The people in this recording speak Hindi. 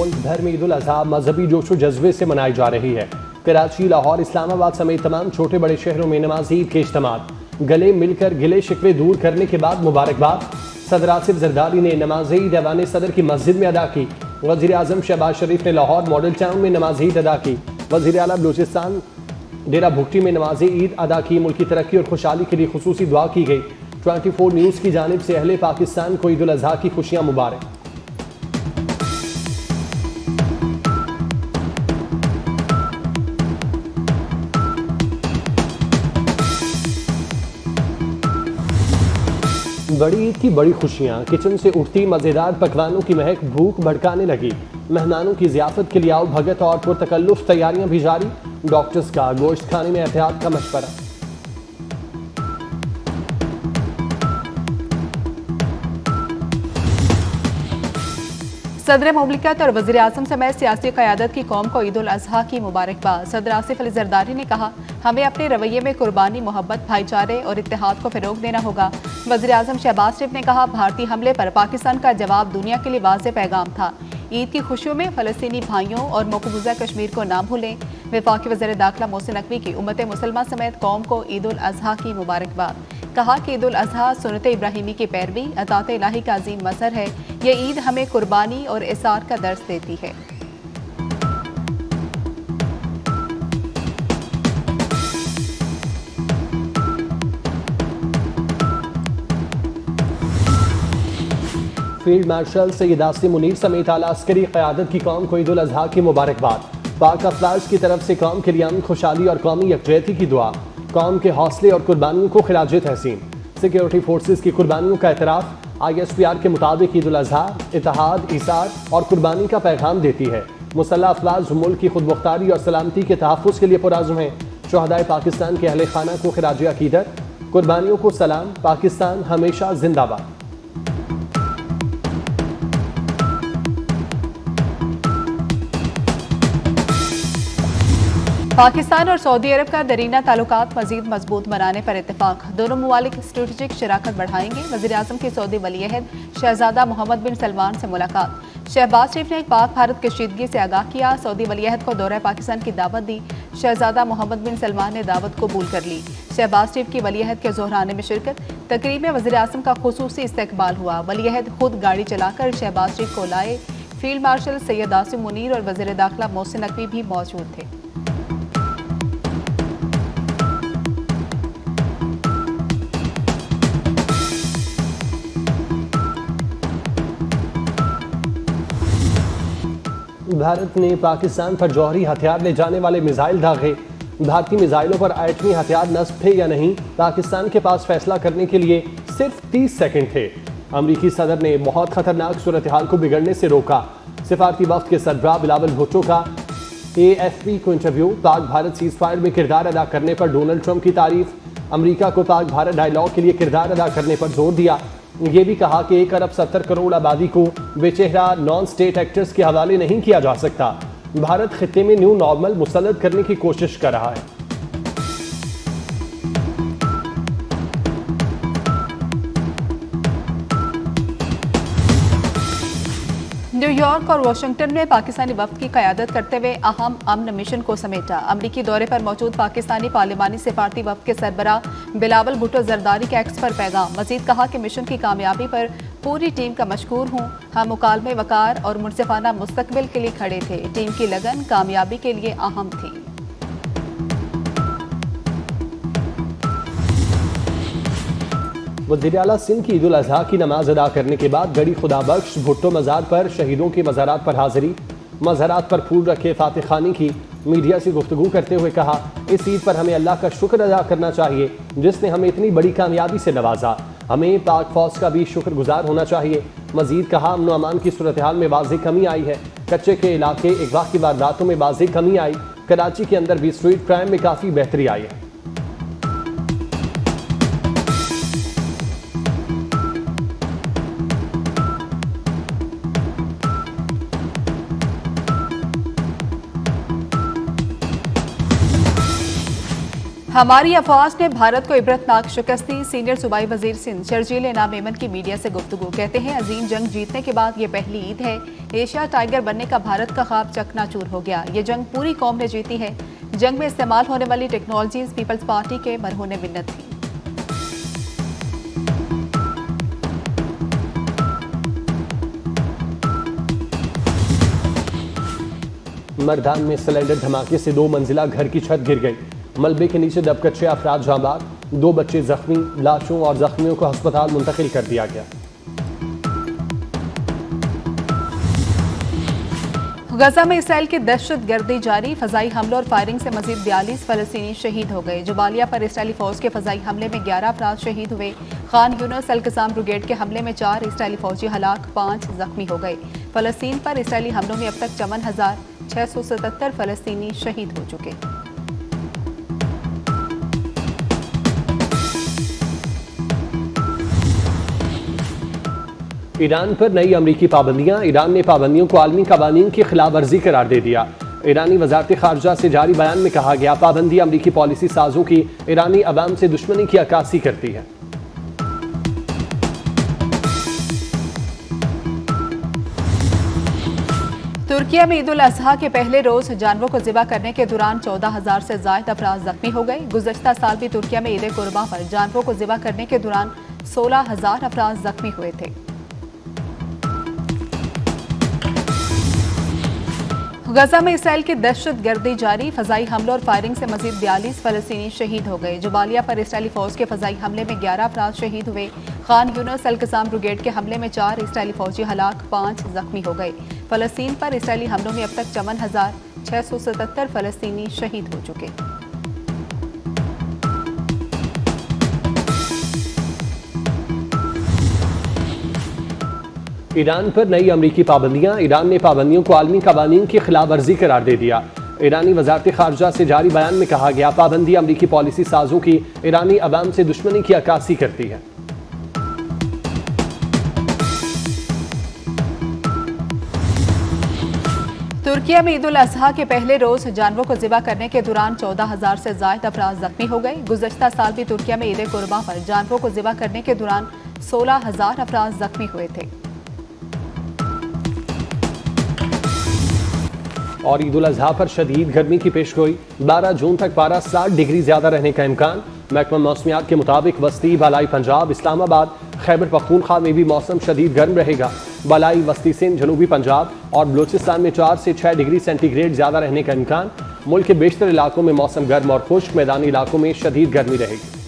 मुल्क भर में ईद उल अजहा मजहबी जोशो जज्बे से मनाई जा रही है। कराची, लाहौर, इस्लामाबाद समेत तमाम छोटे बड़े शहरों में नमाज ईद के इज्तिमात गले मिलकर गिले शिकवे दूर करने के बाद मुबारकबाद। सदर आसिफ जरदारी ने नमाज ईद ऐवान सदर की मस्जिद में अदा की। वज़ीर आज़म शहबाज शरीफ ने लाहौर मॉडल टाउन में नमाज ईद अदा की। वज़ीर आला बलूचिस्तान डेरा भुट्टी में नमाज ईद अदा की। मुल्क की तरक्की और खुशहाली के लिए खुसूसी दुआ की गई। 24 न्यूज़ की जानिब से अहले पाकिस्तान को ईद उल अजहा की खुशियाँ मुबारक। बड़ी ईद की बड़ी खुशियाँ, किचन से उठती मज़ेदार पकवानों की महक भूख भड़काने लगी। मेहमानों की ज़ियाफ़त के लिए आओ भगत और पुरतकल्लुफ़ तैयारियां भी जारी। डॉक्टर्स का गोश्त खाने में एहतियात का मशवरा। सदर मुमलिकत और वज़ीर आज़म समेत सियासी क़यादत की कौम को ईद उल अज़हा की मुबारकबाद। सदर आसिफ अली जरदारी ने कहा, हमें अपने रवैये में कुर्बानी, मोहब्बत, भाईचारे और इत्तेहाद को फ़रोग़ देना होगा। वज़ीर आज़म शहबाज शरीफ ने कहा, भारतीय हमले पर पाकिस्तान का जवाब दुनिया के लिए वाज़ेह पैगाम था। ईद की खुशियों में फ़लस्तीनी भाइयों और मकबूजा कश्मीर को ना भूलें। वफाकी वज़ीर दाखिला मोहसिन नकवी की उम्मत मुसलमान समेत कौम को ईद उल अज़हा की मुबारकबाद। कहा कि ईद उल अज़हा सुन्नत इब्राहिमी की पैरवी, अतात इलाही का अजीम मज़हर है। ये ईद हमें कुर्बानी और इसार का दर्स देती है। फील्ड मार्शल सैयद आसिम मुनीर समेत आला अस्करी क़यादत की कौम को ईद उल अज़हा की मुबारकबाद। पाक अफवाज की तरफ से कौम के लिए अमन, खुशहाली और कौमी यकजहती की दुआ। कौम के हौसले और कुर्बानियों को खिराज तहसीन। सिक्योरिटी फोर्सेस की कुर्बानियों का एतराफ़। ISPR के मुताबिक ईद उल अज़हा इत्तेहाद, इसार और कुर्बानी का पैगाम देती है। मुसल्लह अफवाज मुल्क की खुद मुख्तारी और सलामती के तहफ़्फ़ुज़ के लिए पुरअज़्म हैं। शुहदाए पाकिस्तान के अहले खाना को खिराज अक़ीदत। कुर्बानियों को सलाम। पाकिस्तान हमेशा जिंदाबाद। पाकिस्तान और सऊदी अरब का दरीना ताल्लुकात मजीद मजबूत बनाने पर इत्तेफाक। दोनों मुमालिक स्ट्रेटेजिक शराकत बढ़ाएंगे। वज़ीर आज़म की सऊदी वलीअहद शहजादा मोहम्मद बिन सलमान से मुलाकात। शहबाज शरीफ ने पाक भारत कशीदगी से आगाह किया। सऊदी वलीअहद को दौरा पाकिस्तान की दावत दी। शहजादा मोहम्मद बिन सलमान ने दावत कबूल कर ली। शहबाज शरीफ की वलीअहद के ज़ोहराने में शिरकत। तकरीब में वज़ीर आज़म का खुसूसी इस्तकबाल हुआ। वलीअहद खुद गाड़ी चलाकर शहबाज शरीफ को लाए। फील्ड मार्शल सैयद आसिम मुनीर और वज़ीर दाखिला मोहसिन नकवी भी मौजूद थे। भारत ने पाकिस्तान पर जौहरी हथियार ले जाने वाले मिसाइल दागे। भारतीय मिसाइलों पर एटमी हथियार नस्ब थे या नहीं, पाकिस्तान के पास फैसला करने के लिए सिर्फ 30 सेकंड थे। अमरीकी सदर ने बहुत खतरनाक सूरत हाल को बिगड़ने से रोका। सिफारती वक्त के सरबराह बिलावल भुट्टो का AFP को interview. Pak Bharat cease fire में किरदार अदा करने पर डोनाल्ड ट्रंप की तारीफ। अमरीका को पाक भारत डायलॉग के लिए किरदार अदा करने पर जोर दिया। ये भी कहा कि 1 अरब 70 करोड़ आबादी को बेचेहरा नॉन स्टेट एक्टर्स के हवाले नहीं किया जा सकता। भारत खित्ते में न्यू नॉर्मल मुसल्लत करने की कोशिश कर रहा है। न्यूयॉर्क और वाशिंगटन में पाकिस्तानी वफ्द की क़यादत करते हुए अहम अमन मिशन को समेटा। अमरीकी दौरे पर मौजूद पाकिस्तानी पार्लिमानी सिफारती वफ्द के सरबराह बिलावल भुट्टो जरदारी का एक्स पर पैगाम। मजीद कहा कि मिशन की कामयाबी पर पूरी टीम का मशकूर हूँ। हम मुकालमे, वकार और मुनसिफाना मुस्तकबिल के लिए खड़े थे। टीम की लगन कामयाबी के लिए अहम थी। वज़ीर आला सिंध की ईद उल अज़हा की नमाज अदा करने के बाद गड़ी खुदा बख्श भुट्टो मज़ार पर शहीदों के मज़ारात पर हाजिरी। मज़ारात पर फूल रखे फातिह खानी की। मीडिया से गुफ्तगू करते हुए कहा, इस ईद पर हमें अल्लाह का शुक्र अदा करना चाहिए जिसने हमें इतनी बड़ी कामयाबी से नवाजा। हमें पाक फौज का भी शुक्रगुजार होना चाहिए। मजीद कहा, अमन व अमान की सूरत हाल में वाज़ेह कमी आई है। कच्चे के इलाके अगवा की वारदातों में वाज़ेह कमी आई। कराची के अंदर भी स्ट्रीट क्राइम में काफ़ी बेहतरी आई है। हमारी अफवाज ने भारत को इबरतनाक शिकस्त दी। सीनियर सूबाई वजीर सिंध शर्जील इनाम मेमन की मीडिया से गुफ्तगू। कहते हैं अजीम जंग जीतने के बाद ये पहली ईद है। एशिया टाइगर बनने का भारत का ख्वाब चकनाचूर हो गया। ये जंग पूरी कौम ने जीती है। जंग में इस्तेमाल होने वाली टेक्नोलॉजीज पीपल्स पार्टी के मरहून मिन्नत थी। मर्दान में सिलेंडर धमाके से 2 मंजिला घर की छत गिर गई। मलबे के नीचे दबकर 6 अफराद जाँ बाग, 2 बच्चे जख्मी। लाशों और जख्मियों को अस्पताल मुंतकिल कर दिया गया। गजा में इसराइल की दहशत गर्दी जारी। फजाई हमलों और फायरिंग से मजीद 42 फलस्तीनी शहीद हो गए। जुबालिया पर इसराइली फौज के फजाई हमले में 11 अफराद शहीद हुए। खान यूनुस अल-कसाम ब्रिगेड के हमले में 4 इसराइली फौजी हलाक, 5 जख्मी हो गए। फलस्तीन पर इसराइली हमलों में अब तक 54,677 फलस्तीनी शहीद हो चुके। ईरान पर नई अमरीकी पाबंदियां। ईरान ने पाबंदियों को आलमी कवानीन की खिलाफ वर्जी करार दे दिया। ईरानी वजारत खारजा से जारी बयान में कहा गया, पाबंदी अमरीकी पॉलिसी साजों की ईरानी अवाम से दुश्मनी की अक्कासी करती है। तुर्किया में ईद उल अजहा के पहले रोज जानवरों को ज़िबा करने के दौरान 14,000 से जायद अफराद जख्मी हो गए। गुज़श्ता साल भी तुर्किया में ईद कुर्बान पर जानवरों को ज़िबा करने के दौरान 16,000 अफराद जख्मी हुए थे। गजा में इसराइल की दहशत गर्दी जारी। फजाई हमलों और फायरिंग से मजीद 42 फलस्तीनी शहीद हो गए। जुबालिया पर इसराइली फौज के फजाई हमले में 11 अफराद शहीद हुए। खान यूनुस अल-कसाम ब्रिगेड के हमले में 4 इसराइली फौजी हलाक, 5 जख्मी हो गए। फलस्तीन पर इसराइली हमलों में अब तक 54,677 फलस्तीनी शहीद हो चुके। ईरान पर नई अमरीकी पाबंदियां। ईरान ने पाबंदियों को आलमी कवानीन की खिलाफ वर्जी करार दे दिया। ईरानी वजारत खारजा से जारी बयान में कहा गया, पाबंदी अमरीकी पॉलिसी साजों की ईरानी अवाम से दुश्मनी की अक्कासी करती है। तुर्किया में ईद उल अजहा के पहले रोज जानवरों को ज़िबा करने के दौरान 14,000 से जायद अफराद जख्मी हो गए। गुज़श्ता साल भी तुर्किया में ईद कुर्बान पर जानवरों को ज़िबा करने के दौरान 16,000 अफराद जख्मी हुए थे। और ईद उल अजहा पर शदीद गर्मी की पेशगोई। 12 जून तक पारा 60 डिग्री ज्यादा रहने का इम्कान। महकमा मौसमियात के मुताबिक वस्ती, बालाई पंजाब, इस्लामाबाद, खैबर पख्तूनख्वा में भी मौसम शदीद गर्म रहेगा। बालाई वस्ती सिंध, जनूबी पंजाब और बलूचिस्तान में 4 से 6 डिग्री सेंटीग्रेड ज्यादा रहने का इम्कान। मुल्क के बेशतर इलाकों में मौसम गर्म और खुश्क, मैदानी इलाकों में शदीद गर्मी रहेगी।